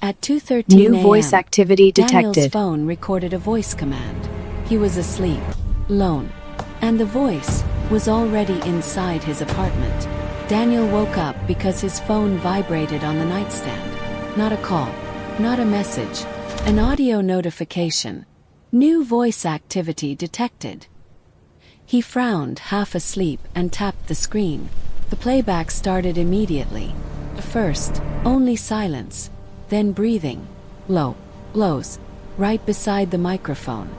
At 2:13 New voice activity Daniel's detected. phone recorded a voice command. He was asleep, alone, and the voice was already inside his apartment. Daniel woke up because his phone vibrated on the nightstand. Not a call, not a message, an audio notification. New voice activity detected. He frowned, half asleep, and tapped the screen. The playback started immediately. First, only silence, then breathing, lows, right beside the microphone.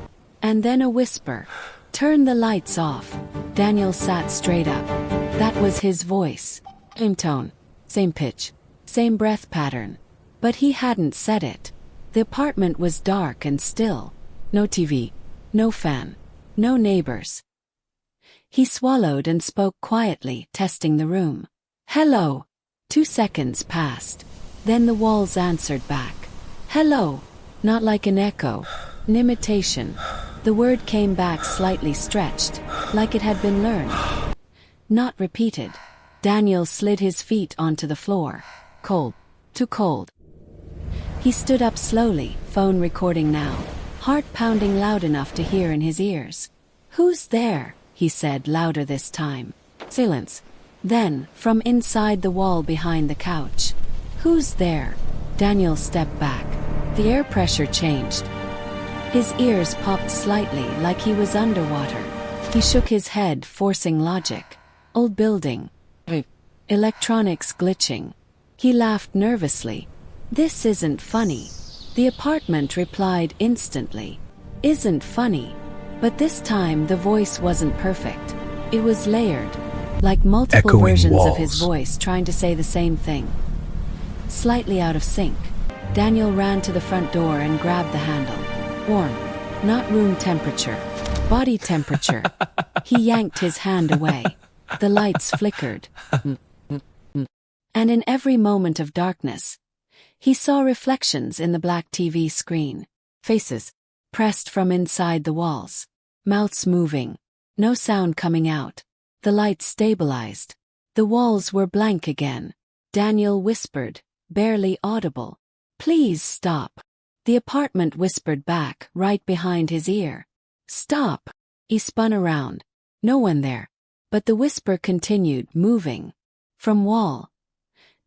And then a whisper, "Turn the lights off." Daniel sat straight up. That was his voice. Same tone, same pitch, same breath pattern. But he hadn't said it. The apartment was dark and still. No TV, no fan, no neighbors. He swallowed and spoke quietly, testing the room. "Hello." 2 seconds passed. Then the walls answered back. "Hello." Not like an echo, an imitation. The word came back slightly stretched, like it had been learned. Not repeated. Daniel slid his feet onto the floor. Cold. Too cold. He stood up slowly, phone recording now, heart pounding loud enough to hear in his ears. "Who's there?" he said, louder this time. Silence. Then, from inside the wall behind the couch. "Who's there?" Daniel stepped back. The air pressure changed. His ears popped slightly, like he was underwater. He shook his head, forcing logic. Old building. Electronics glitching. He laughed nervously. "This isn't funny." The apartment replied instantly. "Isn't funny." But this time the voice wasn't perfect. It was layered, like multiple Echoing versions walls. of his voice trying to say the same thing. Slightly out of sync, Daniel ran to the front door and grabbed the handle. Warm, not room temperature, body temperature. He yanked his hand away. The lights flickered. And in every moment of darkness, he saw reflections in the black TV screen. Faces, pressed from inside the walls. Mouths moving. No sound coming out. The lights stabilized. The walls were blank again. Daniel whispered, barely audible. "Please stop." The apartment whispered back, right behind his ear. "Stop." He spun around. No one there. But the whisper continued, moving. From wall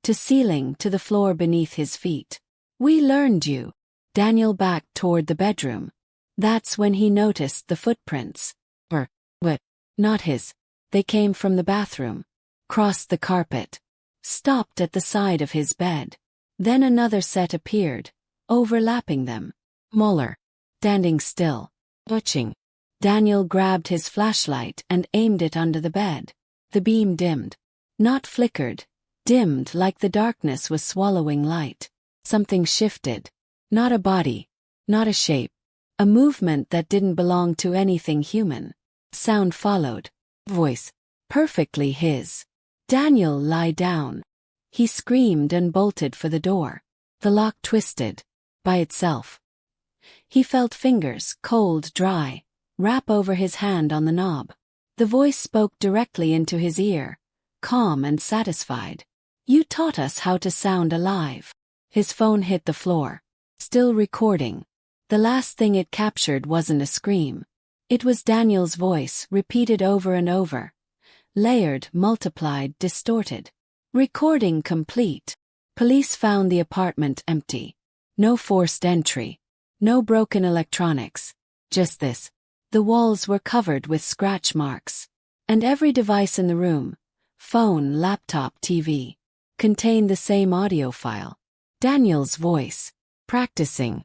to ceiling to the floor beneath his feet. "We learned you." Daniel backed toward the bedroom. That's when he noticed the footprints. But not his. They came from the bathroom. Crossed the carpet. Stopped at the side of his bed. Then another set appeared, overlapping them. Muller. Standing still. Watching. Daniel grabbed his flashlight and aimed it under the bed. The beam dimmed. Not flickered. Dimmed like the darkness was swallowing light. Something shifted. Not a body. Not a shape. A movement that didn't belong to anything human. Sound followed. Voice. Perfectly his. "Daniel, lie down." He screamed and bolted for the door. The lock twisted. By itself. He felt fingers, cold, dry, wrap over his hand on the knob. The voice spoke directly into his ear, calm and satisfied. "You taught us how to sound alive." His phone hit the floor. Still recording. The last thing it captured wasn't a scream. It was Daniel's voice, repeated over and over. Layered, multiplied, distorted. Recording complete. Police found the apartment empty. No forced entry. No broken electronics. Just this. The walls were covered with scratch marks. And every device in the room, phone, laptop, TV, contained the same audio file. Daniel's voice. Practicing.